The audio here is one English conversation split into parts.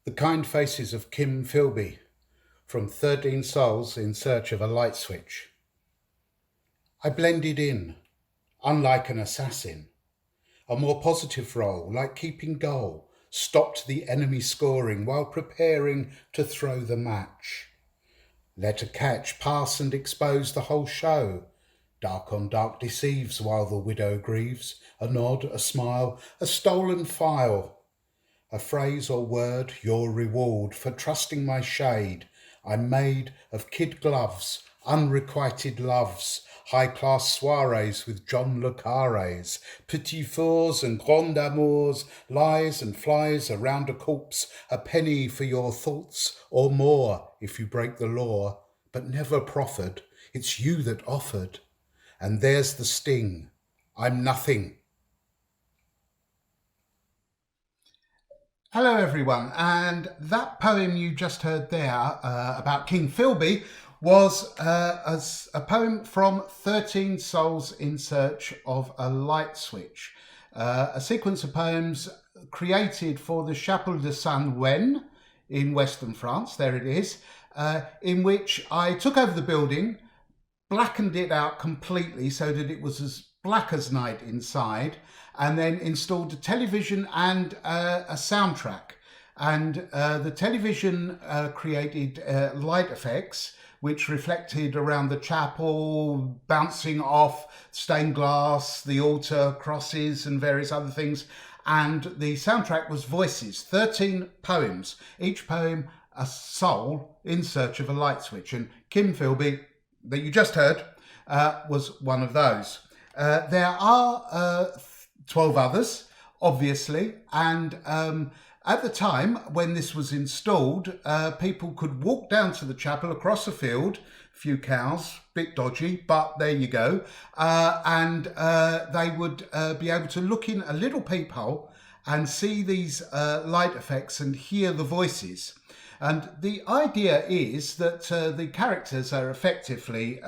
The kind faces of Kim Philby from 13 Souls in Search of a Light Switch. I blended in, unlike an assassin. A more positive role, like keeping goal, stopped the enemy scoring while preparing to throw the match. Let a catch pass and expose the whole show. Dark on dark deceives while the widow grieves. A nod, a smile, a stolen file. A phrase or word, your reward for trusting my shade. I'm made of kid gloves, unrequited loves, high-class soirees with John le Carrés, petit fours and grand amours, lies and flies around a corpse, a penny for your thoughts, or more if you break the law, but never proffered. It's you that offered. And there's the sting. I'm nothing. Hello everyone, and that poem you just heard there about King Philby was a poem from 13 Souls in Search of a Light Switch, a sequence of poems created for the Chapelle de Saint-Ouen in western France, there it is, in which I took over the building, blackened it out completely so that it was as black as night inside, and then installed a television and a soundtrack. And the television created light effects which reflected around the chapel, bouncing off stained glass, the altar, crosses and various other things. And the soundtrack was voices, 13 poems, each poem a soul in search of a light switch. And Kim Philby, that you just heard, was one of those. There are 12 others, obviously, and at the time when this was installed, people could walk down to the chapel across a field, a few cows, bit dodgy, but there you go, and they would be able to look in a little peephole and see these light effects and hear the voices. And the idea is that the characters are effectively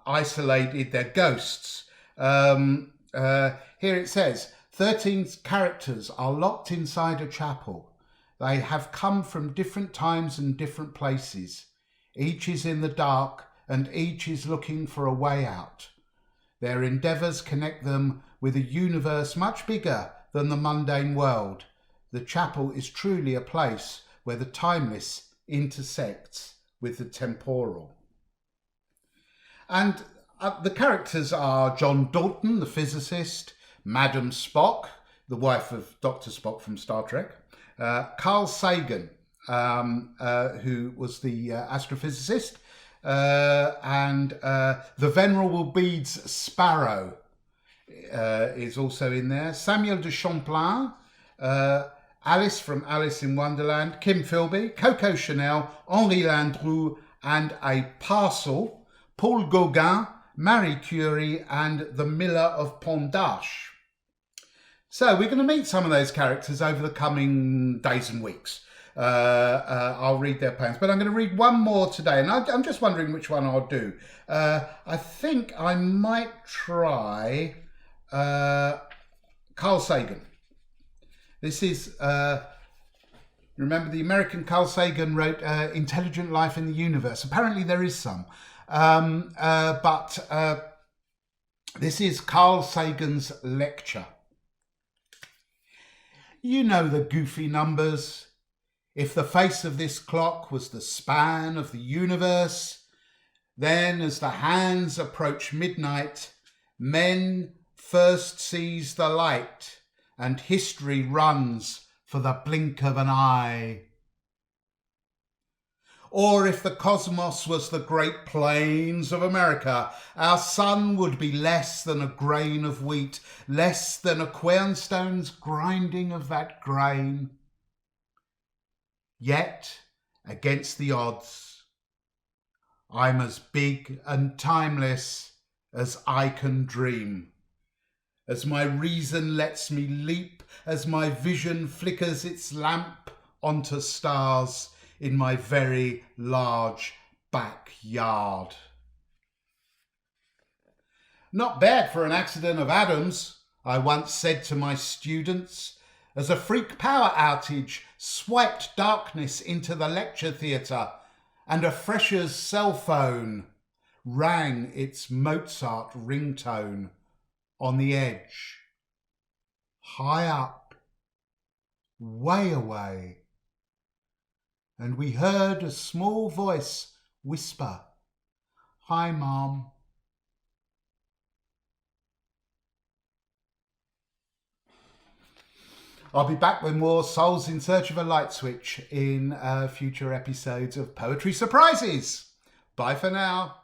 isolated, they're ghosts. Here it says, 13 characters are locked inside a chapel. They have come from different times and different places. Each is in the dark and each is looking for a way out. Their endeavours connect them with a universe much bigger than the mundane world. The chapel is truly a place where the timeless intersects with the temporal. And the characters are John Dalton, the physicist, Madam Spock, the wife of Dr. Spock from Star Trek, Carl Sagan, who was the astrophysicist, and the Venerable Bede's Sparrow is also in there, Samuel de Champlain, Alice from Alice in Wonderland, Kim Philby, Coco Chanel, Henri Landru, and a parcel, Paul Gauguin, Marie Curie, and the Miller of Pont d'Arche. So we're going to meet some of those characters over the coming days and weeks. I'll read their poems, but I'm going to read one more today, and I'm just wondering which one I'll do. I think I might try Carl Sagan. This is, remember the American Carl Sagan wrote Intelligent Life in the Universe. Apparently there is some. But this is Carl Sagan's lecture. You know the goofy numbers. If the face of this clock was the span of the universe, then as the hands approach midnight, men first seize the light, and history runs for the blink of an eye. Or if the cosmos was the Great Plains of America, our sun would be less than a grain of wheat, less than a quernstone's grinding of that grain. Yet, against the odds, I'm as big and timeless as I can dream. As my reason lets me leap, as my vision flickers its lamp onto stars, in my very large backyard. Not bad for an accident of atoms, I once said to my students, as a freak power outage swiped darkness into the lecture theatre and a fresher's cell phone rang its Mozart ringtone on the edge. High up, way away, and we heard a small voice whisper, "Hi, Mom." I'll be back with more Souls in Search of a Light Switch in future episodes of Poetry Surprises. Bye for now.